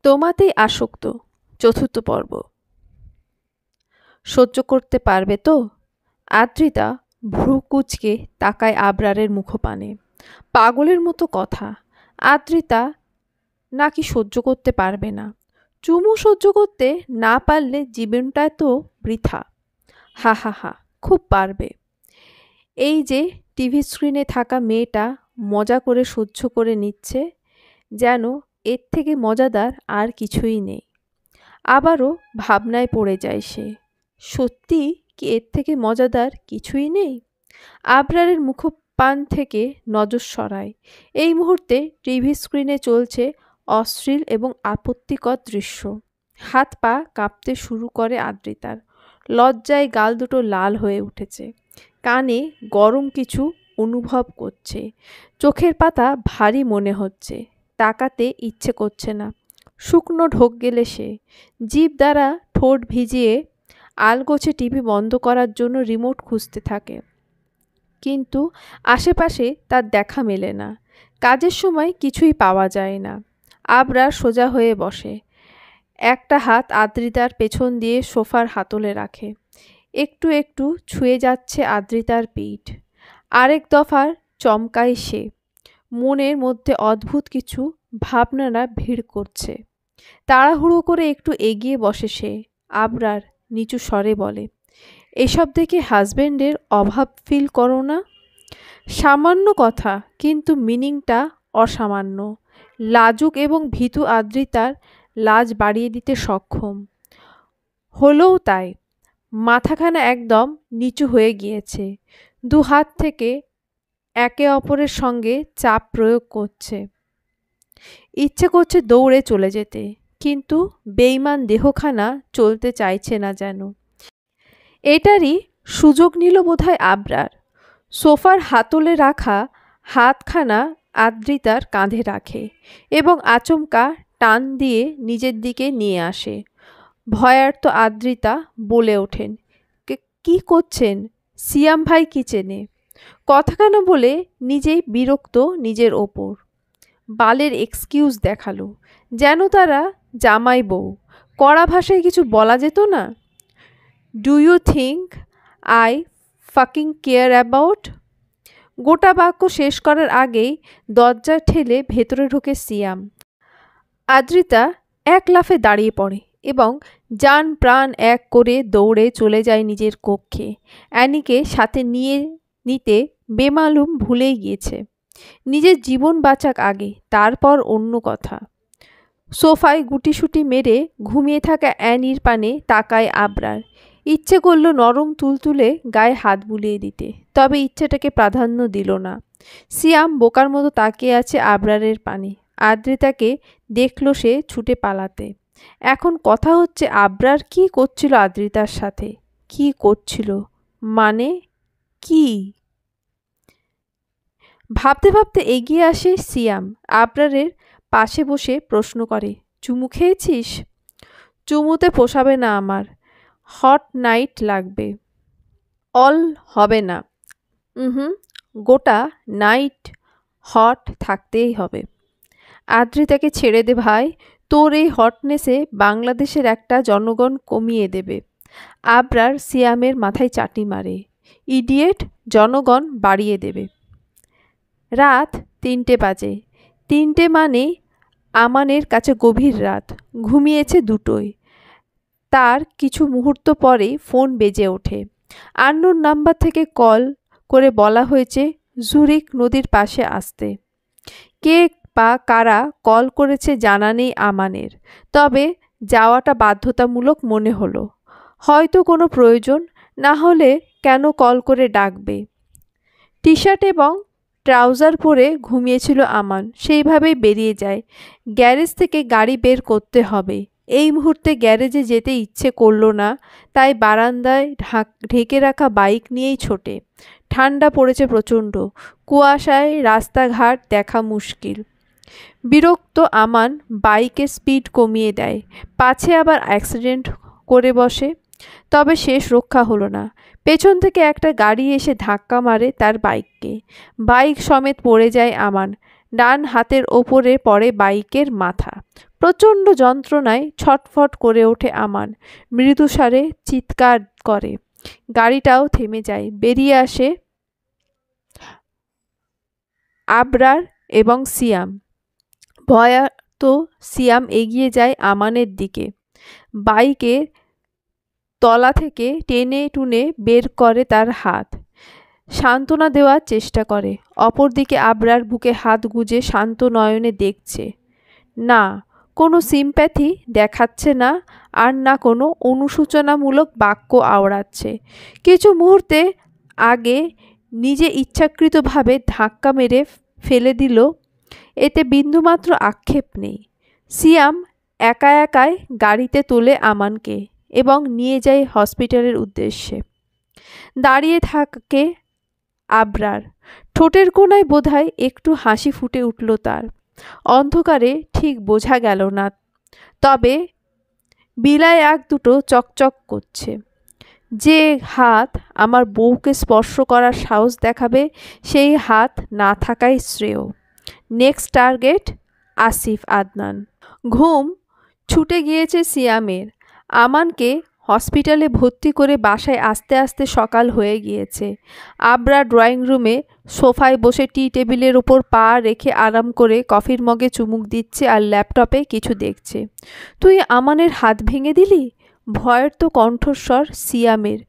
তোমাতেই আসক্ত। চতুর্থ পর্ব। সহ্য করতে পারবে তো? আদ্রিতা ভ্রু কুঁচকে তাকায় আবরারের মুখপানে। পাগলের মতো কথা। আদ্রিতা নাকি সহ্য করতে পারবে না। চুমু সহ্য করতে না পারলে জীবনটা তো বৃথা। হা হা হা, খুব পারবে। এই যে টিভি স্ক্রিনে থাকা মেয়েটা মজা করে সহ্য করে নিচ্ছে, যেন এর থেকে মজাদার আর কিছুই নেই। আবারও ভাবনায় পড়ে যায় সে, সত্যি কি এর থেকে মজাদার কিছুই নেই? আবরারের মুখপান থেকে নজর সরায়। এই মুহূর্তে টিভি স্ক্রিনে চলছে অশ্লীল এবং আপত্তিকর দৃশ্য। হাত পা কাঁপতে শুরু করে আদ্রিতার। লজ্জায় গাল দুটো লাল হয়ে উঠেছে। কানে গরম কিছু অনুভব করছে। চোখের পাতা ভারী মনে হচ্ছে। তাকাতে ইচ্ছে করছে না। শুকনো ঢোক গেলে সে জিভ দ্বারা ঠোঁট ভিজিয়ে আলগোছে টিভি বন্ধ করার জন্য রিমোট খুঁজতে থাকে, কিন্তু আশেপাশে তার দেখা মেলে না। কাজের সময় কিছুই পাওয়া যায় না। আবরার সোজা হয়ে বসে। একটা হাত আদ্রিতার পেছন দিয়ে সোফার হাতলে রাখে। একটু একটু ছুঁয়ে যাচ্ছে আদ্রিতার পিঠ। আরেক দফার চমকায় সে। মনের মধ্যে অদ্ভুত কিছু ভাবনারা ভিড় করছে। তাড়াহুড়ো করে একটু এগিয়ে বসে সে। আবরার নিচু স্বরে বলে, এসব দেখে হাজবেন্ডের অভাব ফিল করো না? সামান্য কথা, কিন্তু মিনিংটা অসামান্য। লাজুক এবং ভীতু আদ্রিতার লাজ বাড়িয়ে দিতে সক্ষম। হলেও তাই। মাথাখানা একদম নিচু হয়ে গিয়েছে। দু হাত থেকে একে অপরের সঙ্গে চাপ প্রয়োগ করছে। ইচ্ছে করছে দৌড়ে চলে যেতে, কিন্তু বেইমান দেহখানা চলতে চাইছে না যেন। এটারই সুযোগ নিল বোধহয় আবরার। সোফার হাতলে রাখা হাতখানা আদ্রিতার কাঁধে রাখে এবং আচমকা টান দিয়ে নিজের দিকে নিয়ে আসে। ভয়ার্ত আদ্রিতা বলে ওঠেন, কি করছেন? সিয়াম ভাই কিচেনে। কথাখানা বলে নিজেই বিরক্ত নিজের ওপর। বালের এক্সকিউজ দেখালো, যেন তারা জামাই বউ। কড়া ভাষায় কিছু বলা যেত না? Do you think I fucking care about? গোটা বাক্য শেষ করার আগেই দরজা ঠেলে ভেতরে ঢোকে সিয়াম। আদ্রিতা এক লাফে দাঁড়িয়ে পড়ে এবং জান প্রাণ এক করে দৌড়ে চলে যায় নিজের কক্ষে। অ্যানিকে সাথে নিতে বেমালুম ভুলেই গিয়েছে। নিজের জীবন বাঁচাক আগে, তারপর অন্য কথা। সোফায় গুটিসুটি মেরে ঘুমিয়ে থাকা অ্যানির পানে তাকায় আবরার। ইচ্ছে করল নরম তুলতুলে গায়ে হাত বুলিয়ে দিতে, তবে ইচ্ছেটাকে প্রাধান্য দিল না। সিয়াম বোকার মতো তাকিয়ে আছে আবরারের পানে। আদ্রিতাকে দেখল সে ছুটে পালাতে। এখন কথা হচ্ছে আবরার কি করছিল আদ্রিতার সাথে? কি করছিল মানে কি? ভাবতে ভাবতে এগিয়ে আসে সিয়াম। আবরারের পাশে বসে প্রশ্ন করে, চুমু খেয়েছিস? চুমুতে পোষাবে না আমার, হট নাইট লাগবে। অল হবে না। হুম, গোটা নাইট হট থাকতেই হবে। আদ্রিতাকে ছেড়ে দে ভাই, তোর এই হটনেসে বাংলাদেশের একটা জনগণ কমিয়ে দেবে। আবরার সিয়ামের মাথায় চাটি মারে। ইডিয়েট, জনগণ বাড়িয়ে দেবে। রাত 3টে বাজে। 3টে মানে আমানের কাছে গভীর রাত। ঘুমিয়েছে 2টোয়। তার কিছু মুহূর্ত পরে ফোন বেজে ওঠে। আননোন নাম্বার থেকে কল করে বলা হয়েছে জুরিক নদীর পাশে আসতে। কে বা কারা কল করেছে জানা নেই আমানের, তবে যাওয়াটা বাধ্যতামূলক মনে হলো। হয়তো কোনো প্রয়োজন, না হলে কেন কল করে ডাকবে? টি শার্ট এবং ট্রাউজার পরে ঘুমিয়েছিল আমান। সেইভাবেই বেরিয়ে যায়। গ্যারেজ থেকে গাড়ি বের করতে হবে। এই মুহূর্তে গ্যারেজে যেতে ইচ্ছে করল না, তাই বারান্দায় ঢেকে রাখা বাইক নিয়েই ছোটে। ঠান্ডা পড়েছে প্রচণ্ড। কুয়াশায় রাস্তাঘাট দেখা মুশকিল। বিরক্ত আমান বাইকের স্পিড কমিয়ে দেয়, পাছে আবার অ্যাক্সিডেন্ট করে বসে। তবে শেষ রক্ষা হলো না। পেছন থেকে একটা গাড়ি এসে ধাক্কা মারে তার বাইককে। বাইক সমেত পড়ে যায় আমান। ডান হাতের ওপরে পড়ে বাইকের মাথা। প্রচণ্ড যন্ত্রণায় ছটফট করে ওঠে আমান, মৃদুস্বরে চিৎকার করে। গাড়িটাও থেমে যায়। বেরিয়ে আসে আবরার এবং সিয়াম। ভয়ার্ত সিয়াম এগিয়ে যায় আমানের দিকে, বাইকের তলা থেকে টেনে টুনে বের করে তার হাত, সান্ত্বনা দেওয়ার চেষ্টা করে। অপরদিকে আবরার বুকে হাত গুজে শান্ত নয়নে দেখছে। না কোনো সিম্প্যাথি দেখাচ্ছে না, আর না কোনো অনুশোচনামূলক বাক্য আওড়াচ্ছে। কিছু মুহূর্তে আগে নিজে ইচ্ছাকৃতভাবে ধাক্কা মেরে ফেলে দিল, এতে বিন্দুমাত্র আক্ষেপ নেই। সিয়াম একা একাই গাড়িতে তোলে আমানকে এবং নিয়ে যায় হসপিটালের উদ্দেশ্যে। দাঁড়িয়ে থাকে আবরার, ঠোঁটের কোণায় বোধহয় একটু হাসি ফুটে উঠল তার। অন্ধকারে ঠিক বোঝা গেল না, তবে বিলায় এক দুটো চকচক করছে। যে হাত আমার বউকে স্পর্শ করার সাহস দেখাবে, সেই হাত না থাকাই শ্রেয়। Next target Asif Adnan. ঘুম ছুটে গিয়েছে সিয়ামের। আমানকে হসপিটালে ভর্তি করে বাসায় আসতে আসতে সকাল হয়ে গিয়েছে। আবরা ড্রয়িং রুমে সোফায় বসে টি টেবিলের ওপর পা রেখে আরাম করে কফির মগে চুমুক দিচ্ছে আর ল্যাপটপে কিছু দেখছে। তুই আমানের হাত ভেঙে দিলি? ভয়ের তো কণ্ঠস্বর সিয়ামের।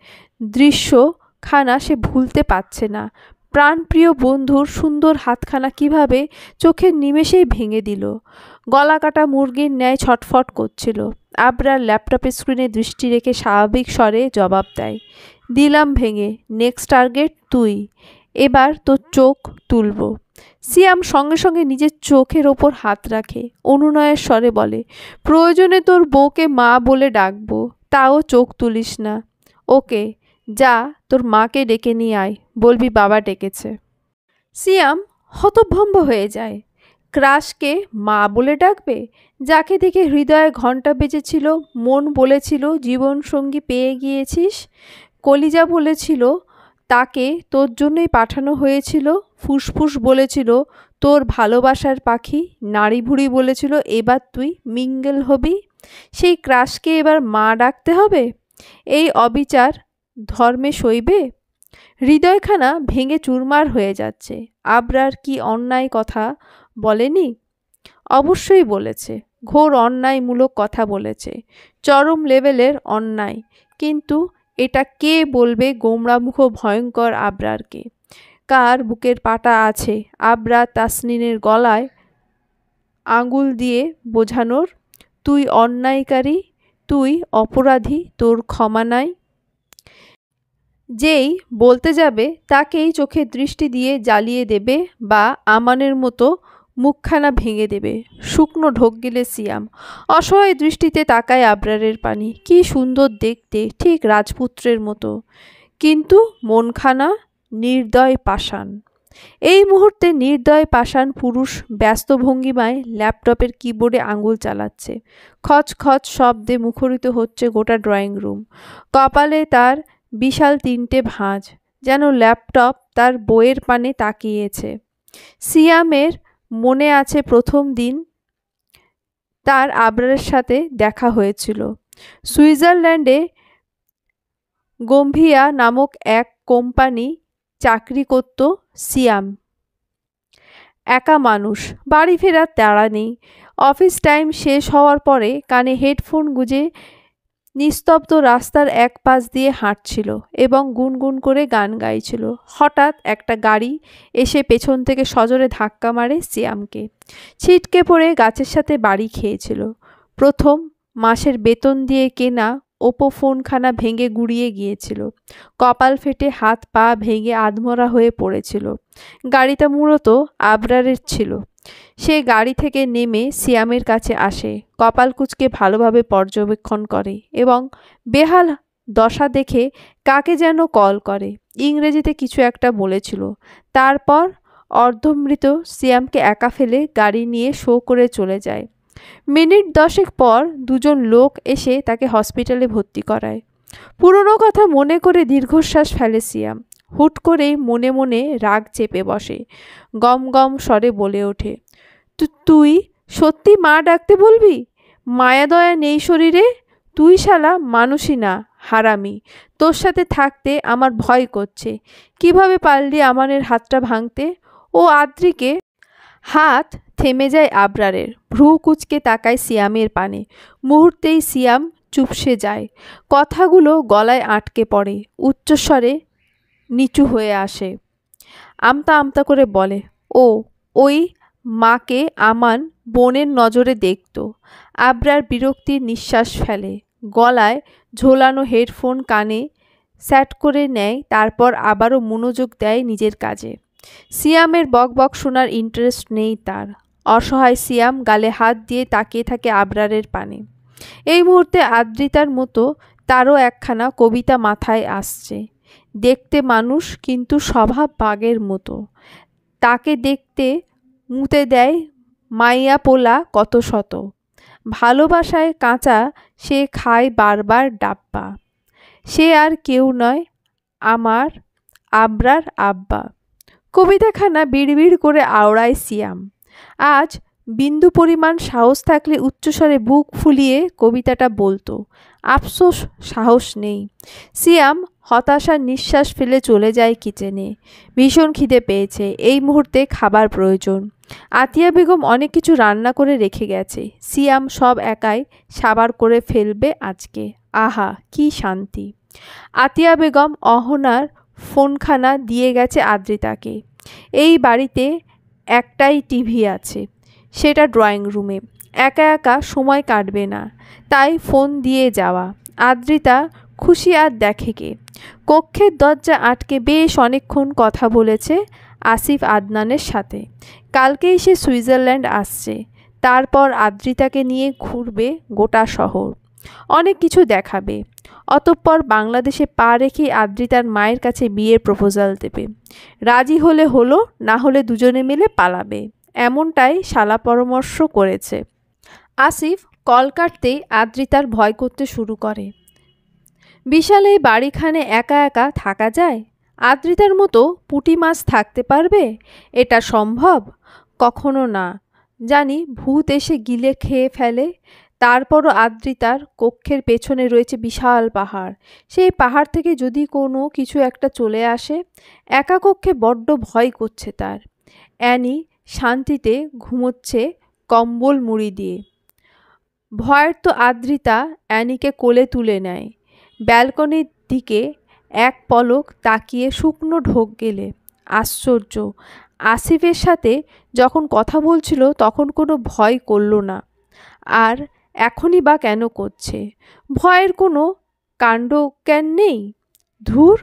দৃশ্যখানা সে ভুলতে পারছে না। প্রাণপ্রিয় বন্ধুর সুন্দর হাতখানা কিভাবে চোখের নিমেষেই ভেঙে দিল। গলা কাটা মুরগির ন্যায় ছটফট করছিল। আবরার ল্যাপটপের স্ক্রিনে দৃষ্টি রেখে স্বাভাবিক স্বরে জবাব দেয়, দিলাম ভেঙে। নেক্সট টার্গেট তুই। এবার তোর চোখ তুলব। সিয়াম সঙ্গে সঙ্গে নিজের চোখের ওপর হাত রাখে, অনুনয়ের স্বরে বলে, প্রয়োজনে তোর বউকে মা বলে ডাকবো, তাও চোখ তুলিস না। ওকে, যা তোর মাকে ডেকে নিয়ে আয়, বলবি বাবা ডেকেছে। সিয়াম হতভম্ব হয়ে যায়। ক্রাশকে মা বলে ডাকবে? যাকে দেখে হৃদয়ে ঘণ্টা বেজেছিল, মন বলেছিল জীবনসঙ্গী পেয়ে গিয়েছিস, কলিজা বলেছিল তাকে তোর জন্যই পাঠানো হয়েছিল, ফুসফুস বলেছিল তোর ভালোবাসার পাখি, নাড়ি ভুড়ি বলেছিল এবার তুই মিঙ্গেল হবি, সেই ক্রাশকে এবার মা ডাকতে হবে? এই অবিচার ধর্মে সইবে? হৃদয়খানা ভেঙে চুরমার হয়ে যাচ্ছে। আবরার কি অন্যায় কথা বলেনি? অবশ্যই বলেছে। ঘোর অন্যায়মূলক কথা বলেছে, চরম লেভেলের অন্যায়। কিন্তু এটা কে বলবে গোমড়ামুখ ভয়ঙ্কর আবরারকে? কার বুকের পাটা আছে আবরার তাসনিনের গলায় আঙুল দিয়ে বোঝানোর, তুই অন্যায়কারী, তুই অপরাধী, তোর ক্ষমা নাই? যেই বলতে যাবে তাকেই চোখের দৃষ্টি দিয়ে জ্বালিয়ে দেবে বা আমানের মতো মুখখানা ভেঙে দেবে। শুকনো ঢোক গেলে সিয়াম অসহায় দৃষ্টিতে তাকায় আবরারের পানি। কি সুন্দর দেখতে, ঠিক রাজপুত্রের মতো, কিন্তু মনখানা নির্দয় পাষাণ। এই মুহূর্তে নির্দয় পাষাণ পুরুষ ব্যস্ত ভঙ্গিমায় ল্যাপটপের কিবোর্ডে আঙুল চালাচ্ছে। খচ খচ শব্দে মুখরিত হচ্ছে গোটা ড্রয়িং রুম। কপালে তার বিশাল 3টে ভাঁজ, যেন ল্যাপটপ তার বইয়ের পানে তাকিয়েছে। সিয়ামের মনে আছে প্রথম দিন তার আবরারের সাথে দেখা হয়েছিল। সুইজারল্যান্ডে গম্ভিয়া নামক এক কোম্পানি চাকরি করত সিয়াম। একা মানুষ, বাড়ি ফেরার তাড়া নেই। অফিস টাইম শেষ হওয়ার পরে কানে হেডফোন গুঁজে নিস্তব্ধ রাস্তার এক পাশ দিয়ে হাঁটছিল এবং গুনগুন করে গান গাইছিল। হঠাৎ একটা গাড়ি এসে পেছন থেকে সজোরে ধাক্কা মারে সিয়ামকে। ছিটকে পড়ে গাছের সাথে বাড়ি খেয়েছিল। প্রথম মাসের বেতন দিয়ে কেনা ওপো ফোনখানা ভেঙে গুড়িয়ে গিয়েছিল। কপাল ফেটে হাত পা ভেঙে আধমরা হয়ে পড়েছিল। গাড়িটা মূলত আবরারের ছিল। সে গাড়ি থেকে নেমে সিয়ামের কাছে আসে, কপাল কুঁচকে ভালোভাবে পর্যবেক্ষণ করে এবং বেহাল দশা দেখে কাকে যেন কল করে। ইংরেজিতে কিছু একটা বলেছিল। তারপর অর্ধমৃত সিয়ামকে একা ফেলে গাড়ি নিয়ে শো করে চলে যায়। মিনিট 10 পর দুজন লোক এসে তাকে হসপিটালে ভর্তি করায়। পুরনো কথা মনে করে দীর্ঘশ্বাস ফেলে সিয়াম। হুট করেই মনে মনে রাগ চেপে বসে। গম গম স্বরে বলে ওঠে, তুই সত্যি মা ডাকতে বলবি? মায়া দয়া নেই শরীরে? তুই শালা মানুষই না, হারামি। তোর সাথে থাকতে আমার ভয় করছে। কিভাবে পারলি আমানের হাতটা ভাঙতে? ও আদ্রিকে। হাত থেমে যায় আবরারের। ভ্রু কুঁচকে তাকায় সিয়ামের পানে। মুহূর্তেই সিয়াম চুপসে যায়। কথাগুলো গলায় আটকে পড়ে। উচ্চস্বরে নিচু হয়ে আসে। আমতা আমতা করে বলে, ও ওই মাকে আমান বোনের নজরে দেখত। আবরার বিরক্তির নিঃশ্বাস ফেলে। গলায় ঝোলানো হেডফোন কানে সেট করে নেয়, তারপর আবারও মনোযোগ দেয় নিজের কাজে। সিয়ামের বকবক শোনার ইন্টারেস্ট নেই তার। অসহায় সিয়াম গালে হাত দিয়ে তাকিয়ে থাকে আবরারের পানে। এই মুহূর্তে আদ্রিতার মতো তারও একখানা কবিতা মাথায় আসছে। দেখতে মানুষ, কিন্তু স্বভাব বাঘের মতো। তাকে দেখতে মুতে দেয় মাইয়া পোলা কত শত। ভালোবাসায় কাঁচা সে খায় বারবার ডাব্বা। সে আর কেউ নয়, আমার আবরার আব্বা। কবিতাখানা বিড়বিড় করে আওড়ায় সিয়াম। আজ বিন্দু পরিমাণ সাহস থাকলে উচ্চস্বরে বুক ফুলিয়ে কবিতাটা বলতো। আফসোস সাহস নেই। সিয়াম হতাশার নিঃশ্বাস ফেলে চলে যায় কিচেনে। ভীষণ খিদে পেয়েছে, এই মুহূর্তে খাবার প্রয়োজন। আতিয়া বেগম অনেক কিছু রান্না করে রেখে গেছে। সিয়াম সব একাই সাবার করে ফেলবে আজকে। আহা কি শান্তি। আতিয়া বেগম অহনার ফোনখানা দিয়ে গেছে আদ্রিতাকে। এই বাড়িতে একটাই টিভি আছে, সেটা ড্রয়িং রুমে। একা একা সময় কাটবে না, তাই ফোন দিয়ে যাওয়া। আদ্রিতা খুশি আর দেখে কে। কক্ষের দরজা আটকে বেশ অনেকক্ষণ কথা বলেছে আসিফ আদনানের সাথে। কালকেই সে সুইজারল্যান্ড আসছে। তারপর আদ্রিতাকে নিয়ে ঘুরবে গোটা শহর, অনেক কিছু দেখাবে। অতঃপর বাংলাদেশে পা রেখেই আদ্রিতার মায়ের কাছে বিয়ের প্রপোজাল দেবে। রাজি হলে হলো, না হলে দুজনে মিলে পালাবে, এমনটাই শালা পরামর্শ করেছে। আসিফ কল কাটতেই আদ্রিতার ভয় করতে শুরু করে। বিশাল এই বাড়িখানে একা একা থাকা যায়? আদ্রিতার মতো পুঁটি মাছ থাকতে পারবে? এটা সম্ভব? কখনো না। জানি ভূত এসে গিলে খেয়ে ফেলে। তারপরও আদ্রিতার কক্ষের পেছনে রয়েছে বিশাল পাহাড়। সেই পাহাড় থেকে যদি কোনো কিছু একটা চলে আসে। একা কক্ষে বড্ড ভয় করছে তার। অ্যানি শান্তিতে ঘুমোচ্ছে কম্বল মুড়ি দিয়ে। ভয়ের তো আদ্রিতা অ্যানিকে কোলে তুলে নেয়। ব্যালকনির দিকে এক পলক তাকিয়ে শুকনো ঢোক গেলে। আশ্চর্য, আসিফের সাথে যখন কথা বলছিল তখন কোনো ভয় করল না, আর এখনই বা কেন করছে? ভয়ের কোনো কাণ্ডজ্ঞান নেই। ধুর।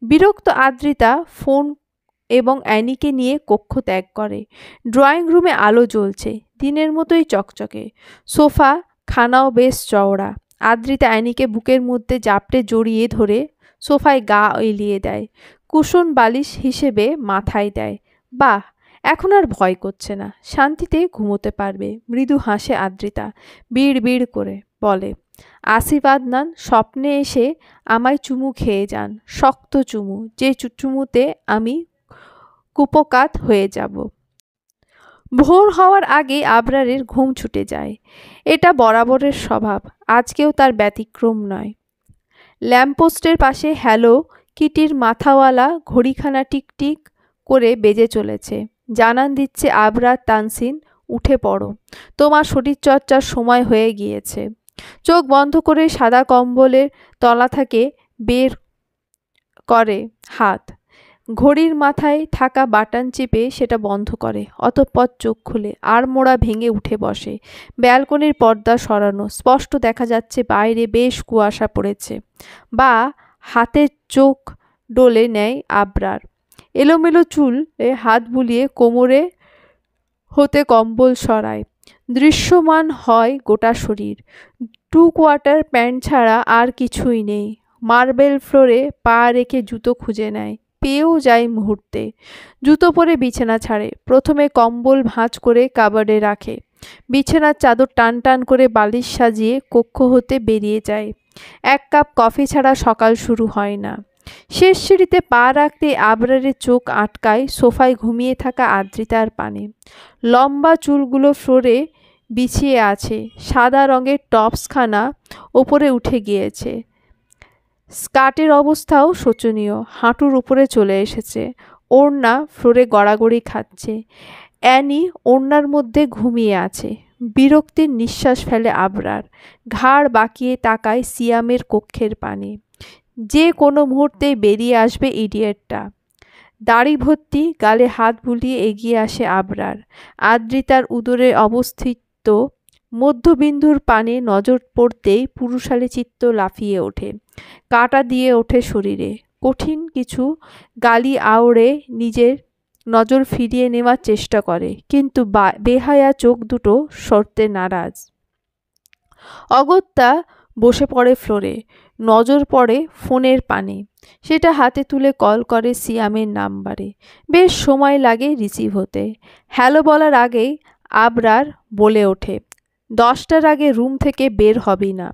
বিরক্ত আদ্রিতা ফোন এবং অ্যানিকে নিয়ে কক্ষ ত্যাগ করে। ড্রয়িং রুমে আলো জ্বলছে, দিনের মতোই চকচকে। সোফা খানাও বেশ চওড়া। আদ্রিতা অ্যানিকে বুকের মধ্যে জাপটে জড়িয়ে ধরে সোফায় গা এলিয়ে দেয়। কুশন বালিশ হিসেবে মাথায় দেয়। বাহ, এখন আর ভয় করছে না, শান্তিতে ঘুমোতে পারবে। মৃদু হাসে আদ্রিতা, বিড় বিড় করে বলে, আসিফ আদনান স্বপ্নে এসে আমায় চুমু খেয়ে যান, শক্ত চুমু, যে চুমুতে আমি কুপকাত হয়ে যাব। ভোর হওয়ার আগে আবরারের ঘুম ছুটে যায়। এটা বরাবরের স্বভাব, আজকেও তার ব্যতিক্রম নয়। ল্যাম্পপোস্টের পাশে হ্যালো কিটির মাথাওয়ালা ঘড়িখানা টিকটিক করে বেজে চলেছে। জানান দিচ্ছে, আবরার, তানসিন, উঠে পড়ো, তোমার শরীরচর্চার সময় হয়ে গিয়েছে। চোখ বন্ধ করে সাদা কম্বলের তলা থেকে বের করে হাত। ঘড়ির মাথায় থাকা বাটন চেপে সেটা বন্ধ করে। অতঃপর চোখ খুলে আড়মোড়া ভেঙে উঠে বসে। ব্যালকনির পর্দা সরানো, স্পষ্ট দেখা যাচ্ছে বাইরে বেশ কুয়াশা পড়েছে। বা হাতের চোখ ডলে নেয় আবরার। এলোমেলো চুল হাত বুলিয়ে কোমরে হতে কম্বল সরায়। দৃশ্যমান হয় গোটা শরীর। 2 কোয়ার্টার প্যান্ট ছাড়া আর কিছুই নেই। মার্বেল ফ্লোরে পা রেখে জুতো খুঁজে নেয়, পেয়েও যায় মুহূর্তে। জুতো পরে বিছানা ছাড়ে। প্রথমে কম্বল ভাঁজ করে কাবার্ডে রাখে। বিছানার চাদর টান টান করে বালিশ সাজিয়ে কক্ষ হতে বেরিয়ে যায়। 1 কাপ কফি ছাড়া সকাল শুরু হয় না। শেষ সিঁড়িতে পা রাখতে আবরারের চোখ আটকায় সোফায় ঘুমিয়ে থাকা আদ্রিতার পানে। লম্বা চুলগুলো ফ্লোরে বিছিয়ে আছে, সাদা রঙের টপসখানা ওপরে উঠে গিয়েছে, স্কার্টের অবস্থাও শোচনীয়, হাঁটুর উপরে চলে এসেছে, ওড়না ফ্লোরে গড়াগড়ি খাচ্ছে। অ্যানি ওড়নার মধ্যে ঘুমিয়ে আছে। বিরক্তির নিঃশ্বাস ফেলে আবরার, ঘাড় বাঁকিয়ে তাকায় সিয়ামের কক্ষের পানে। যে কোনো মুহূর্তেই বেরিয়ে আসবে ইডিয়েটটা। দাড়ি ভর্তি, গালে হাত বুলিয়ে এগিয়ে আসে আবরার। আদ্রিতার উদরে অবস্থিত মধ্যবিন্দুর পানে নজর পড়তেই পুরুষালী চিত্ত লাফিয়ে ওঠে, কাঁটা দিয়ে ওঠে শরীরে। কঠিন কিছু গালি আওড়ে নিজের নজর ফিরিয়ে নেওয়ার চেষ্টা করে, কিন্তু বেহায়া চোখ দুটো সরতে নারাজ। অগত্যা বসে পড়ে ফ্লোরে, নজর পড়ে ফোনের পানে। সেটা হাতে তুলে কল করে সিয়ামের নাম্বারে। বেশ সময় লাগে রিসিভ হতে। হ্যালো বলার আগেই আবরার বলে ওঠে, 10টার আগে রুম থেকে বের হবি না।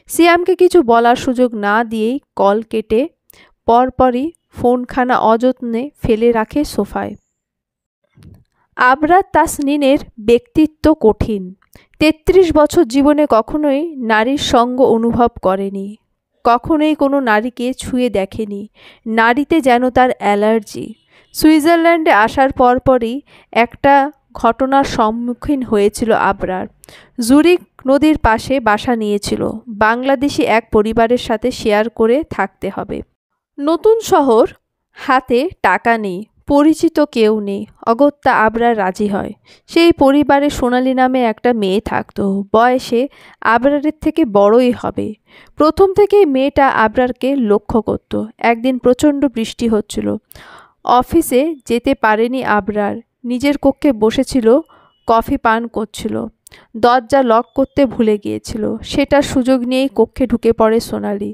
সিয়ামকে কিছু বলার সুযোগ না দিয়েই কল কেটে পরপরই ফোনখানা অযত্নে ফেলে রাখে সোফায়। আবরার তাসনিনের ব্যক্তিত্ব কঠিন। 33 বছর জীবনে কখনোই নারীর সঙ্গ অনুভব করেনি, কখনোই কোনো নারীকে ছুঁয়ে দেখেনি। নারীতে যেন তার অ্যালার্জি। সুইজারল্যান্ডে আসার পরপরই একটা ঘটনার সম্মুখীন হয়েছিল আবরার। জুরিক নদীর পাশে বাসা নিয়েছিল, বাংলাদেশি এক পরিবারের সাথে শেয়ার করে থাকতে হবে। নতুন শহর, হাতে টাকা নেই, পরিচিত কেউ নেই। অগত্যা আবরার রাজি হয়। সেই পরিবারে সোনালী নামে একটা মেয়ে থাকতো, বয়সে আবরারের থেকে বড়ই হবে। প্রথম থেকেই মেয়েটা আবরারকে লক্ষ্য করত। একদিন প্রচণ্ড বৃষ্টি হচ্ছিল, অফিসে যেতে পারেনি আবরার। নিজের কক্ষে বসেছিল, কফি পান করছিল, দরজা লক করতে ভুলে গিয়েছিল। সেটার সুযোগ নিয়েই কক্ষে ঢুকে পড়ে সোনালী।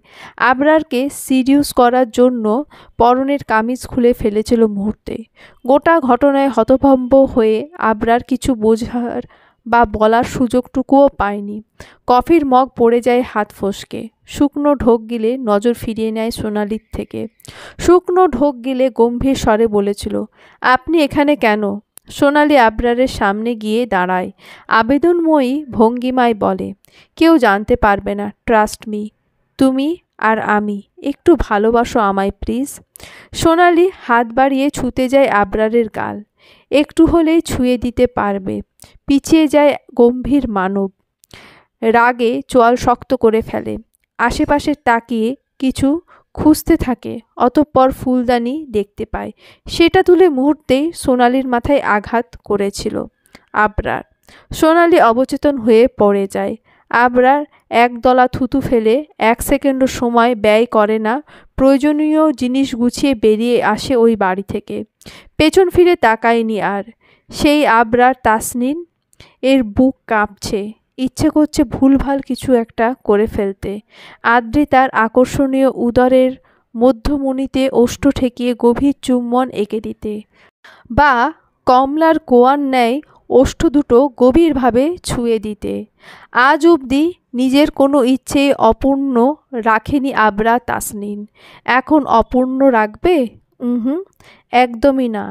আবরারকে সিডিউস করার জন্য পরনের কামিজ খুলে ফেলেছিল মুহূর্তে। গোটা ঘটনায় হতভম্ব হয়ে আবরার কিছু বোঝার বা বলার সুযোগটুকুও পায়নি। কফির মগ পড়ে যায় হাত ফসকে। শুকনো ঢোক গিলে নজর ফিরিয়ে নেয় সোনালীর থেকে। শুকনো ঢোক গিলে গম্ভীর স্বরে বলেছিল, আপনি এখানে কেন? সোনালী আবরারের সামনে গিয়ে দাঁড়ায়, আবেদনময়ী ভঙ্গিমায় বলে, কেউ জানতে পারবে না, ট্রাস্ট মি। তুমি আর আমি, একটু ভালোবাসো আমায় প্লিজ। সোনালী হাত বাড়িয়ে ছুঁতে যায় আবরারের গাল। একটু হলেই ছুঁয়ে দিতে পারবে। পিছিয়ে যায় গম্ভীর মানব। রাগে চোয়াল শক্ত করে ফেলে। আশেপাশে তাকিয়ে কিছু খুঁজতে থাকে, অতঃপর ফুলদানি দেখতে পায়। সেটা তুলে মুহূর্তেই সোনালীর মাথায় আঘাত করেছিল আবরার। সোনালী অবচেতন হয়ে পড়ে যায়। আবরার একদলা থুতু ফেলে 1 সেকেন্ডও সময় ব্যয় করে না, প্রয়োজনীয় জিনিস গুছিয়ে বেরিয়ে আসে ওই বাড়ি থেকে। পেছন ফিরে তাকায়নি আর। সেই আবরার তাসনিন এর বুক কাঁপছে, ইচ্ছে করছে ভুলভাল কিছু একটা করে ফেলতে। আদ্রিতার আকর্ষণীয় উদরের মধ্যমণিতে ওষ্ঠ ঠেকিয়ে গভীর চুম্বন এঁকে দিতে, বা কমলার কোয়ার ন্যায় ওষ্ঠ দুটো গভীরভাবে ছুঁয়ে দিতে। আজ অবধি নিজের কোনো ইচ্ছে অপূর্ণ রাখেনি আবরার তাসনিন। এখন অপূর্ণ রাখবে? একদমই না।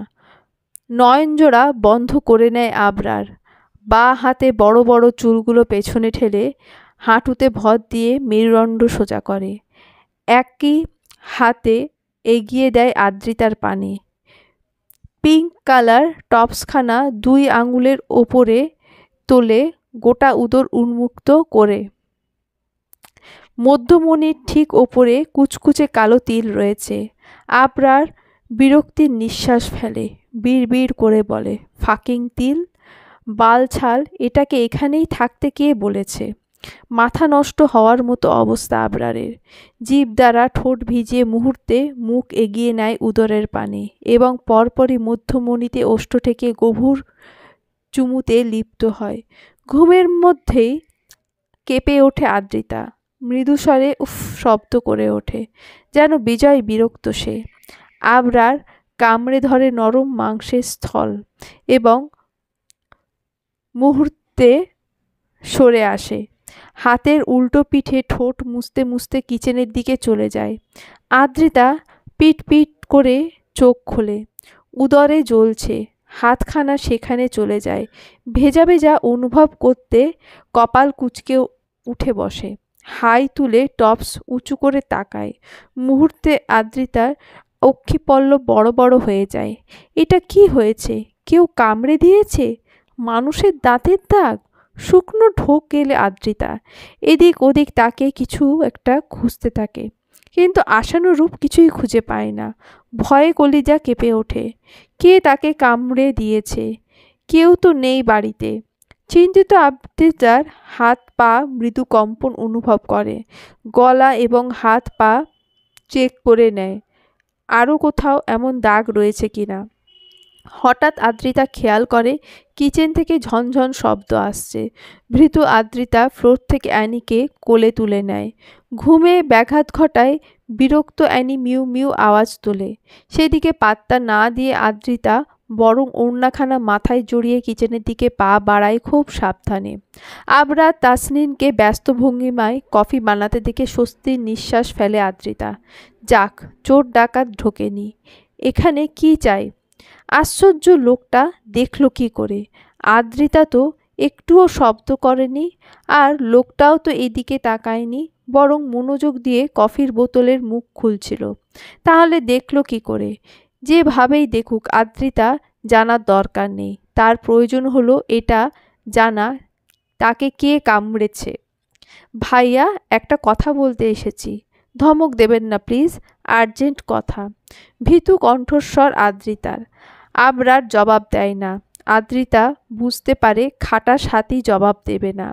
নয়নজোড়া বন্ধ করে নেয় আবরার। বাঁ হাতে বড় বড় চুলগুলো পেছনে ঠেলে হাঁটুতে ভর দিয়ে মেরুদণ্ড সোজা করে। একই হাতে এগিয়ে দেয় আদ্রিতার পানে। পিঙ্ক কালার টপসখানা 2 আঙুলের ওপরে তোলে, গোটা উদর উন্মুক্ত করে। মধ্যমণির ঠিক ওপরে কুচকুচে কালো তিল রয়েছে। আবরার বিরক্তির নিঃশ্বাস ফেলে, বিড়বিড় করে বলে, ফাকিং তিল, বালছাল, এটাকে এখানেই থাকতে কে বলেছে? মাথা নষ্ট হওয়ার মতো অবস্থা আবরারের। জিভ দ্বারা ঠোঁট ভিজিয়ে মুহূর্তে মুখ এগিয়ে নেয় উদরের পানে এবং পরপরই মধ্যমণিতে ওষ্ঠ থেকে গভীর চুমুতে লিপ্ত হয়। ঘুমের মধ্যেই কেঁপে ওঠে আদ্রিতা। মৃদুস্বরে উফ শব্দ করে ওঠে, যেন বিজয় বিরক্ত সে। আবরার কামড়ে ধরে নরম মাংসের স্থল এবং মুহূর্তে সরে আসে। হাতের উল্টো পিঠে ঠোঁট মুছতে মুছতে কিচেনের দিকে চলে যায়। আদ্রিতা পিট পিট করে চোখ খোলে, উদরে জ্বলছে, হাতখানা সেখানে চলে যায়। ভেজা ভেজা অনুভব করতে কপাল কুঁচকে উঠে বসে। হাই তুলে টপস উঁচু করে তাকায়। মুহূর্তে আদ্রিতার অক্ষিপল্লব বড় বড় হয়ে যায়। এটা কি হয়েছে? কেউ কামড়ে দিয়েছে? মানুষের দাঁতের দাগ? শুকনো ঢোক গেলে আদ্রিতা এদিক ওদিক তাকে কিছু একটা খুঁজতে থাকে, কিন্তু আশানুরূপ কিছুই খুঁজে পায় না। ভয়ে কলিজা কেঁপে ওঠে। কে তাকে কামড়ে দিয়েছে? কেউ তো নেই বাড়িতে। চিন্তিত আদ্রিতার হাত পা মৃদু কম্পন অনুভব করে। গলা এবং হাত পা চেক করে নেয় আরও কোথাও এমন দাগ রয়েছে কিনা। হঠাৎ আদ্রিতা খেয়াল করে কিচেন থেকে ঝনঝন শব্দ আসছে। ভীতু আদ্রিতা ফ্লোর থেকে অ্যানিকে কোলে তুলে নেয়। ঘুমে ব্যাঘাত ঘটায় বিরক্ত অ্যানি মিউ মিউ আওয়াজ তোলে। সেদিকে পাত্তা না দিয়ে আদ্রিতা বরং ওড়নাখানা মাথায় জড়িয়ে কিচেনের দিকে পা বাড়ায় খুব সাবধানে। আবরার তাসনিনকে ব্যস্ত ভঙ্গিমায় কফি বানাতে দেখে স্বস্তির নিঃশ্বাস ফেলে আদ্রিতা। যাক, চোর ডাকাত ঢোকেনি। এখানে কি চাই? আশ্চর্য, লোকটা দেখল কি করে? আদ্রিতা তো একটুও শব্দ করেনি, আর লোকটাও তো এদিকে তাকায়নি, বরং মনোযোগ দিয়ে কফির বোতলের মুখ খুলছিল। তাহলে দেখল কি করে? যেভাবেই দেখুক, আদ্রিতা জানার দরকার নেই। তার প্রয়োজন হলো এটা জানা, তাকে কে কামড়েছে। ভাইয়া, একটা কথা বলতে এসেছি। ধমক দেবেন না প্লিজ, আর্জেন্ট কথা। ভীতু কণ্ঠস্বর আদ্রিতার। আবরার জবাব দেয় না। আদ্রিতা বুঝতে পারে খাটাস হাতি জবাব দেবে না,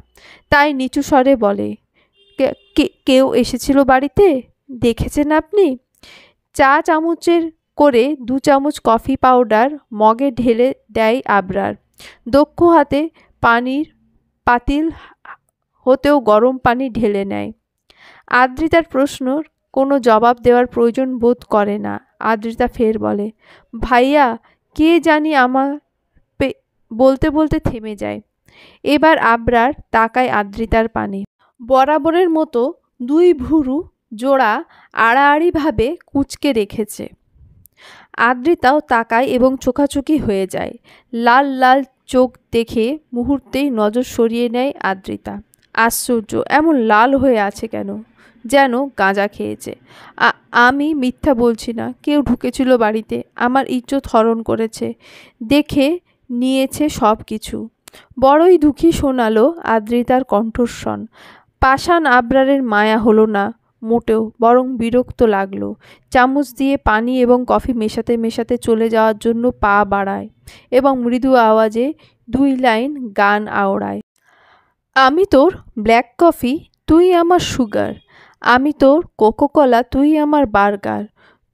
তাই নিচু স্বরে বলে, কেউ এসেছিল বাড়িতে? দেখেছেন আপনি? চা চামচের করে 2 চামচ কফি পাউডার মগে ঢেলে দেয় আবরার। দক্ষ হাতে পানির পাতিল হতেও গরম পানি ঢেলে নেয়। আদ্রিতার প্রশ্নর কোনো জবাব দেওয়ার প্রয়োজন বোধ করে না। আদ্রিতা ফের বলে, ভাইয়া, কে জানি আমার বলতে বলতে থেমে যায়। এবার আবরার তাকায় আদ্রিতার পানে। বরাবরের মতো 2 ভুরু জোড়া আড়াআড়িভাবে কুঁচকে রেখেছে। আদ্রিতাও তাকায় এবং চোখাচোখি হয়ে যায়। লাল লাল চোখ দেখে মুহূর্তেই নজর সরিয়ে নেয় আদ্রিতা। আশ্চর্য, এমন লাল হয়ে আছে কেন? যেন গাঁজা খেয়েছে। আমি মিথ্যা বলছি না, কেউ ঢুকেছিল বাড়িতে, আমার ইজ্জত হরণ করেছে, দেখে নিয়েছে সব কিছু। বড়ই দুঃখী শোনালো আদ্রিতার কণ্ঠস্বর। পাষাণ আবরারের মায়া হলো না মোটেও, বরং বিরক্ত লাগলো। চামচ দিয়ে পানি এবং কফি মেশাতে মেশাতে চলে যাওয়ার জন্য পা বাড়ায় এবং মৃদু আওয়াজে 2 লাইন গান আওড়ায়। আমি তোর ব্ল্যাক কফি, তুই আমার সুগার। আমি তোর কোকোকলা, তুই আমার বার্গার।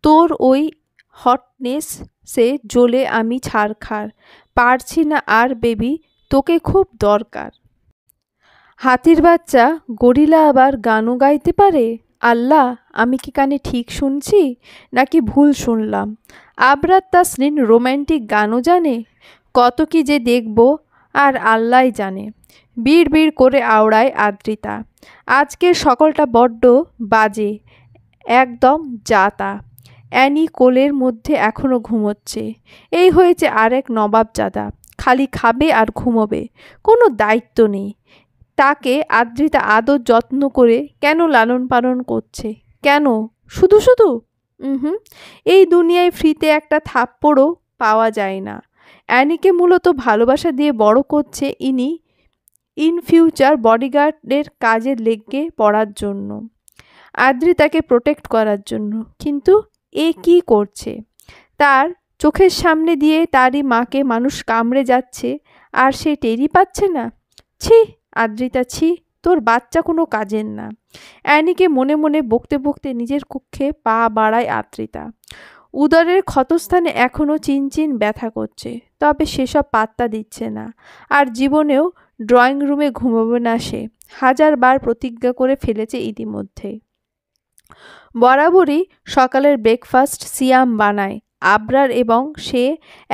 তোর ওই হটনেস সে জ্বলে আমি ছারখার। পারছি না আর বেবি, তোকে খুব দরকার। হাতির বাচ্চা গরিলা আবার গানও গাইতে পারে? আল্লাহ, আমি কি কানে ঠিক শুনছি নাকি ভুল শুনলাম? আবরার তাসনিন রোম্যান্টিক গানও জানে? কত কি যে দেখব, আর আল্লাহই জানে। বিড় বিড় করে আওড়ায় আদ্রিতা। আজকের সকালটা বড্ড বাজে, একদম যা-তা। অ্যানি কোলের মধ্যে এখনও ঘুমোচ্ছে। এই হয়েছে আরেক নবাবজাদা, খালি খাবে আর ঘুমোবে, কোনো দায়িত্ব নেই। তাকে আদ্রিতা আদর যত্ন করে কেন লালন পালন করছে? কেন? শুধু শুধু? এই দুনিয়ায় ফ্রিতে একটা থাপ্পড়ও পাওয়া যায় না। অ্যানিকে মূলত ভালোবাসা দিয়ে বড় করছে ইনি, ইন ফিউচার বডিগার্ডের কাজে লেগে পড়ার জন্য, আদ্রিতাকে প্রোটেক্ট করার জন্য। কিন্তু এ কি করছে? তার চোখের সামনে দিয়ে তারই মাকে মানুষ কামড়ে যাচ্ছে, আর সে টেরই পাচ্ছে না। ছি আদ্রিতা, ছি, তোর বাচ্চা কোনো কাজের না। অ্যানিকে মনে মনে বকতে বকতে নিজের কক্ষে পা বাড়ায় আদ্রিতা। উদরের ক্ষতস্থানে এখনও চিনচিন ব্যথা করছে, তবে সেসব পাত্তা দিচ্ছে না। আর জীবনেও ড্রয়িং রুমে ঘুমাবে না সে, 1000 বার প্রতিজ্ঞা করে ফেলেছে ইতিমধ্যে। বরাবরই সকালের ব্রেকফাস্ট সিয়াম বানায় আবরার, এবং সে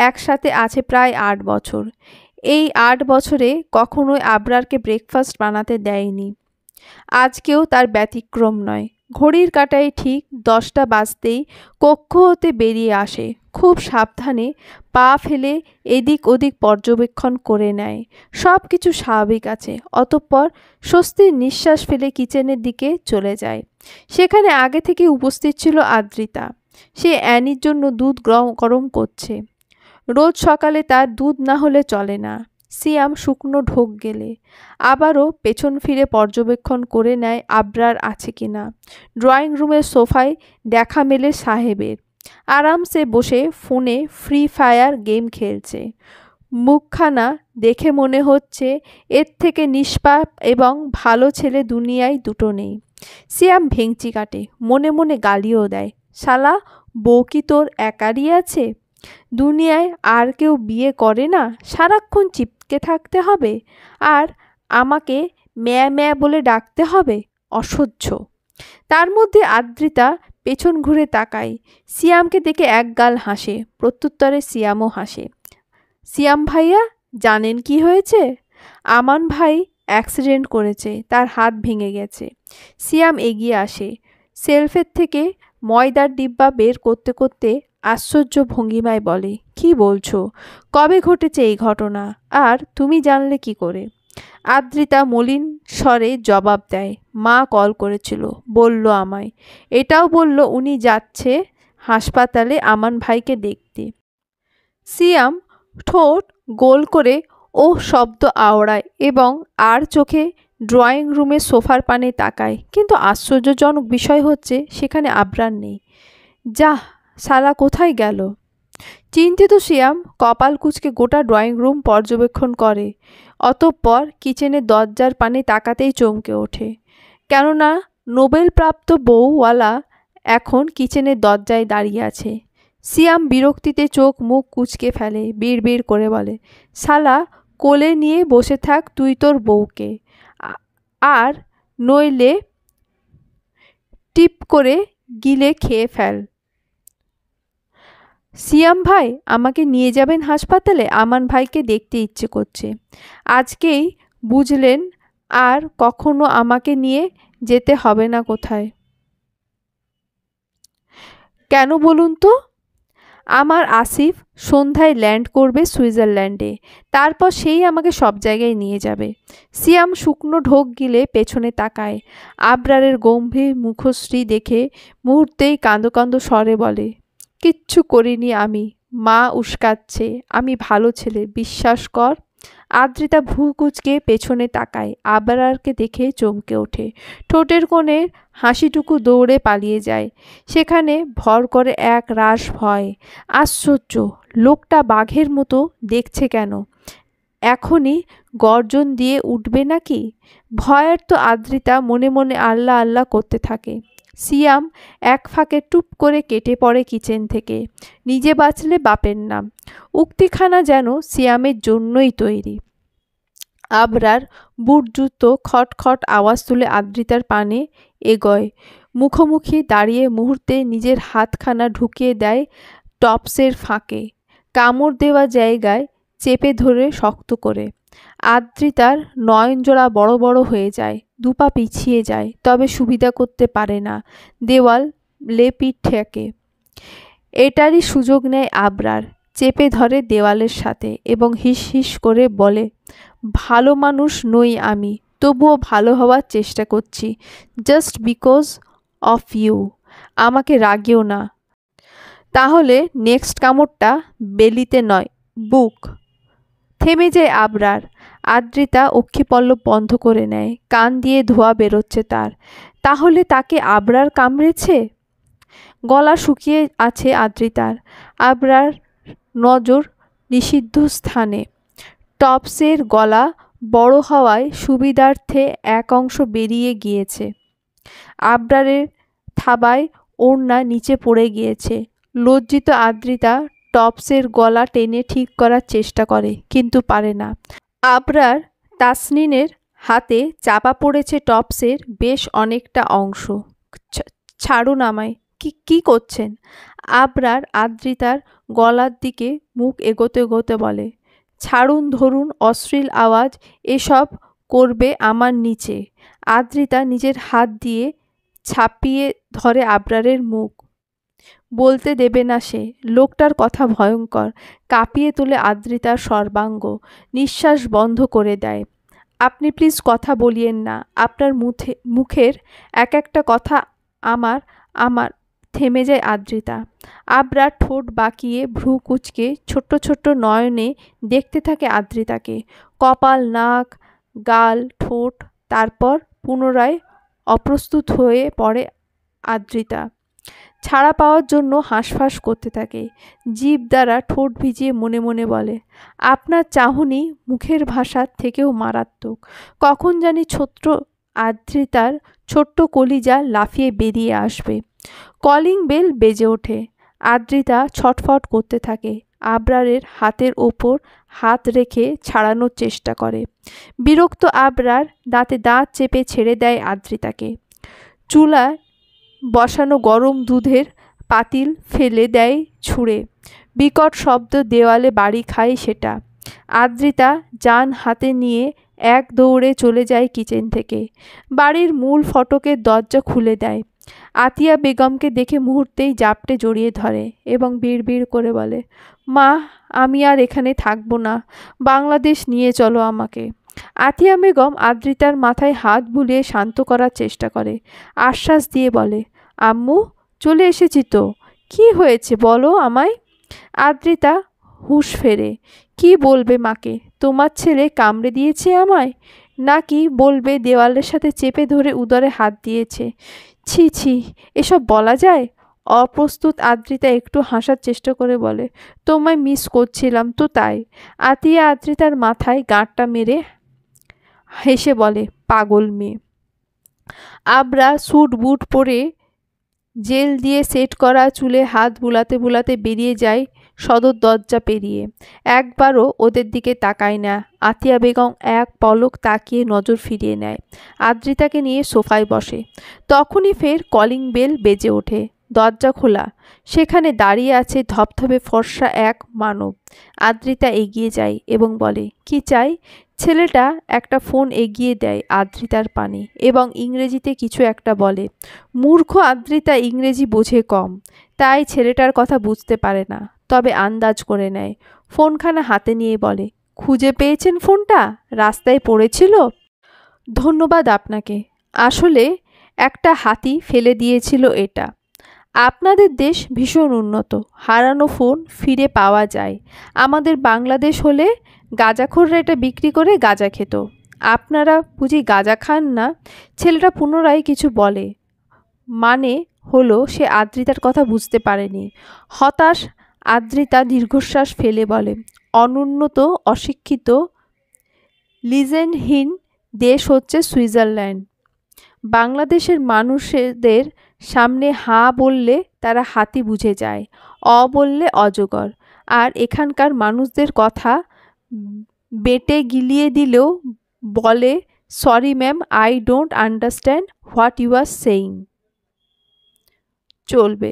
একসাথে আছে প্রায় 8 বছর। এই 8 বছরে কখনোই আবরারকে ব্রেকফাস্ট বানাতে দেয়নি। আজকেও তার ব্যতিক্রম নয়। ঘড়ির কাঁটায় ঠিক 10টা বাজতেই কক্ষ হতে বেরিয়ে আসে। খুব সাবধানে পা ফেলে এদিক ওদিক পর্যবেক্ষণ করে নেয়। সব কিছু স্বাভাবিক আছে। অতঃপর স্বস্তির নিঃশ্বাস ফেলে কিচেনের দিকে চলে যায়। সেখানে আগে থেকে উপস্থিত ছিল আদ্রিতা। সে অ্যানির জন্য দুধ গরম করছে। রোজ সকালে তার দুধ না হলে চলে না। সিয়াম শুকনো ঢোক গেলে আবারও পেছন ফিরে পর্যবেক্ষণ করে নেয় আবরার আছে কিনা। ড্রয়িং রুমের সোফায় দেখা মেলে সাহেবের। আরামসে বসে ফোনে ফ্রি ফায়ার গেম খেলছে। মুখখানা দেখে মনে হচ্ছে এর থেকে নিষ্পাপ এবং ভালো ছেলে দুনিয়ায় দুটো নেই। সিয়াম ভেঙচি কাটে, মনে মনে গালিও দেয়। শালা, বউ কি তোর একারই আছে? দুনিয়ায় আর কেউ বিয়ে করে না? সারাক্ষণ চিপকে থাকতে হবে আর আমাকে ম্যা ম্যা বলে ডাকতে হবে? অসহ্য। তার মধ্যে আদ্রিতা পেছন ঘুরে তাকায়। সিয়ামকে দেখে একগাল হাসে। প্রত্যুত্তরে সিয়ামও হাসে। সিয়াম ভাইয়া, জানেন কি হয়েছে? আমান ভাই অ্যাক্সিডেন্ট করেছে, তার হাত ভেঙে গেছে। সিয়াম এগিয়ে আসে। সেলফের থেকে ময়দার ডিব্বা বের করতে করতে আশ্চর্য ভঙ্গিমায় বলে, কি বলছো? কবে ঘটেছে এই ঘটনা? আর তুমি জানলে কি করে? আদ্রিতা মলিন স্বরে জবাব দেয়, মা কল করেছিল, বলল আমায়। এটাও বলল উনি যাচ্ছে হাসপাতালে আমান ভাইকে দেখতে। সিয়াম ঠোঁট গোল করে ও শব্দ আওড়ায় এবং আর চোখে ড্রয়িং রুমের সোফার পানে তাকায়। কিন্তু আশ্চর্যজনক বিষয় হচ্ছে সেখানে আবরার নেই। যাহ, শালা কোথায় গেল? চিন্তিত সিয়াম কপাল কুঁচকে গোটা ড্রয়িং রুম পর্যবেক্ষণ করে। অতঃপর কিচেনের দরজার পানে তাকাতেই চমকে ওঠে, কেননা নোবেলপ্রাপ্ত বউওয়ালা এখন কিচেনের দরজায় দাঁড়িয়ে আছে। সিয়াম বিরক্তিতে চোখ মুখ কুঁচকে ফেলে, বিড়বিড় করে বলে, শালা, কোলে নিয়ে বসে থাক তুই তোর বউকে, আর নইলে টিপ করে গিলে খেয়ে ফেল। সিয়াম ভাই, আমাকে নিয়ে যাবেন হাসপাতালে? আমান ভাইকে দেখতে ইচ্ছে করছে। আজকেই বুঝলেন আর কখনো আমাকে নিয়ে যেতে হবে না কোথায়। কেন বলুন তো? আমার আসিফ সন্ধ্যায় ল্যান্ড করবে সুইজারল্যান্ডে, তারপর সেই আমাকে সব জায়গায় নিয়ে যাবে। সিয়াম শুকনো ঢোক গিলে পেছনে তাকায়। আবরারের গম্ভীর মুখশ্রী দেখে মুহূর্তেই কাঁদো কাঁদো স্বরে বলে, কিচ্ছু করিনি আমি, মা উস্কাচ্ছে, আমি ভালো ছেলে, বিশ্বাস কর। আদ্রিতা ভ্রু কুঁচকে পেছনে তাকায়। আবরারকে দেখে চমকে ওঠে। ঠোঁটের কোণের হাসিটুকু দৌড়ে পালিয়ে যায়। সেখানে ভর করে এক রাশ ভয়। আশ্চর্য, লোকটা বাঘের মতো দেখছে কেন? এখনই গর্জন দিয়ে উঠবে নাকি? ভয়ের তো আদ্রিতা মনে মনে আল্লাহ আল্লাহ করতে থাকে। সিয়াম এক ফাঁকে টুপ করে কেটে পড়ে কিচেন থেকে। নিজে বাঁচলে বাপের নাম। উক্তিখানা যেন সিয়ামের জন্যই তৈরি। আবরার বুট জুতো খটখট আওয়াজ তুলে আদ্রিতার পানে এগোয়। মুখোমুখি দাঁড়িয়ে মুহূর্তে নিজের হাতখানা ঢুকিয়ে দেয় টপসের ফাঁকে। কামড় দেওয়া জায়গায় চেপে ধরে শক্ত করে। আদ্রিতার নয়নজোড়া বড় বড় হয়ে যায়। দুপা পিছিয়ে যায়, তবে সুবিধা করতে পারে না। দেওয়াল লেপিট ঠেকে। এটারই সুযোগ নেয় আবরার। চেপে ধরে দেওয়ালের সাথে এবং হিস হিস করে বলে, ভালো মানুষ নই আমি, তবুও ভালো হওয়ার চেষ্টা করছি, জাস্ট বিকজ অফ ইউ। আমাকে রাগিও না। তাহলে নেক্সট কামড়টা বেলিতে নয়, বুক। থেমে যায় আবরার। আদ্রিতা অক্ষিপল্লব বন্ধ করে নেয়। কান দিয়ে ধোঁয়া বেরোচ্ছে তার। তাহলে তাকে আবরার কামড়েছে? গলা শুকিয়ে আছে আদ্রিতার। আবরার নজর নিষিদ্ধ স্থানে। টপসের গলা বড় হওয়ায় সুবিধার্থে এক অংশ বেরিয়ে গিয়েছে। আবরারের থাবায় ওড়না নিচে পড়ে গিয়েছে। লজ্জিত আদ্রিতা টপসের গলা টেনে ঠিক করার চেষ্টা করে, কিন্তু পারে না। আবরার তাসনিনের হাতে চাপা পড়েছে টপসের বেশ অনেকটা অংশ। ছাড়ুন আমায়। কি করছেন? আবরার আদ্রিতার গলার দিকে মুখ এগোতে এগোতে বলে, ছাড়ুন, ধরুন, অশ্লীল আওয়াজ এসব করবে আমার নিচে। আদ্রিতা নিজের হাত দিয়ে ছাপিয়ে ধরে আবরারের মুখ। বলতে দেবে না সে। লোকটার কথা ভয়ঙ্কর। কাঁপিয়ে তোলে আদ্রিতার সর্বাঙ্গ। নিঃশ্বাস বন্ধ করে দেয়। আপনি প্লিজ কথা বলিয়েন না। আপনার মুখের এক একটা কথা আমার আমার থেমে যায় আদ্রিতা। আবরার ঠোঁট বাঁকিয়ে ভ্রু কুঁচকে ছোট্ট ছোট্ট নয়নে দেখতে থাকে আদ্রিতাকে। কপাল, নাক, গাল, ঠোঁট। তারপর পুনরায় অপ্রস্তুত হয়ে পড়ে আদ্রিতা। ছাড়া পাওয়ার জন্য হাঁসফাঁস করতে থাকে। জিভ দ্বারা ঠোঁট ভিজিয়ে মনে মনে বলে, আপনার চাহনি মুখের ভাষার থেকেও মারাত্মক। কখন জানি ছোট্ট আদ্রিতার ছোট্ট কলিজা লাফিয়ে বেরিয়ে আসবে। কলিং বেল বেজে ওঠে। আদ্রিতা ছটফট করতে থাকে। আবরারের হাতের ওপর হাত রেখে ছাড়ানোর চেষ্টা করে। বিরক্ত আবরার দাঁতে দাঁত চেপে ছেড়ে দেয় আদ্রিতাকে। চুলায় বসানো গরম দুধের পাতিল ফেলে দেয় ছুঁড়ে। বিকট শব্দ দেওয়ালে বাড়ি খায় সেটা। আদ্রিতা জান হাতে নিয়ে এক দৌড়ে চলে যায় কিচেন থেকে। বাড়ির মূল ফটকের দরজা খুলে দেয়। আতিয়া বেগমকে দেখে মুহূর্তেই জাপটে জড়িয়ে ধরে এবং বিড়বিড় করে বলে, মা, আমি আর এখানে থাকবো না। বাংলাদেশ নিয়ে চলো আমাকে। আতিয়া বেগম আদ্রিতার মাথায় হাত বুলিয়ে শান্ত করার চেষ্টা করে। আশ্বাস দিয়ে বলে, আম্মু, চলে এসেছি তো। কি হয়েছে বলো আমায়। আদ্রিতা হুঁশ ফেরে। কি বলবে মাকে? তোমার ছেলে কামড়ে দিয়েছে আমায়? নাকি বলবে দেওয়ালের সাথে চেপে ধরে উদরে হাত দিয়েছে? ছি ছি, এসব বলা যায়? অপ্রস্তুত আদ্রিতা একটু হাসার চেষ্টা করে বলে, তোমায় মিস করছিলাম তো তাই। আতিয়া আদ্রিতার মাথায় গাঁটটা মেরে হেসে বলে, পাগল মেয়ে। আবরা স্যুট বুট পরে জেল দিয়ে সেট করা চুলে হাত বুলাতে বুলাতে বেরিয়ে যায় সদর দরজা পেরিয়ে। একবারও ওদের দিকে তাকায় না। আতিয়া বেগম এক পলক তাকিয়ে নজর ফিরিয়ে নেয়। আদ্রিতাকে নিয়ে সোফায় বসে। তখনই ফের কলিং বেল বেজে ওঠে। দরজা খোলা। সেখানে দাঁড়িয়ে আছে ধপধপে ফর্সা এক মানব। আদ্রিতা এগিয়ে যায় এবং বলে, কি চাই? ছেলেটা একটা ফোন এগিয়ে দেয় আদ্রিতার পানে এবং ইংরেজিতে কিছু একটা বলে। মূর্খ আদ্রিতা ইংরেজি বোঝে কম, তাই ছেলেটার কথা বুঝতে পারে না, তবে আন্দাজ করে নেয়। ফোনখানা হাতে নিয়ে বলে, খুঁজে পেয়েছেন ফোনটা? রাস্তায় পড়েছিল? ধন্যবাদ আপনাকে। আসলে একটা হাতি ফেলে দিয়েছিল এটা। আপনাদের দেশ ভীষণ উন্নত। হারানো ফোন ফিরে পাওয়া যায়। আমাদের বাংলাদেশ হলে গাঁজাখোররা এটা বিক্রি করে গাঁজা খেত। আপনারা বুঝি গাঁজা খান না? ছেলেটা পুনরায় কিছু বলে। মানে হলো সে আদ্রিতার কথা বুঝতে পারেনি। হতাশ আদ্রিতা দীর্ঘশ্বাস ফেলে বলে, অনুন্নত, অশিক্ষিত, লিজেন্ডহীন দেশ হচ্ছে সুইজারল্যান্ড। বাংলাদেশের মানুষদের সামনে হাঁ বললে তারা হাতি বুঝে যায়, অ বললে অজগর। আর এখানকার মানুষদের কথা বেটে গিলিয়ে দিলেও বলে, sorry ma'am, I don't understand what you are saying. চলবে।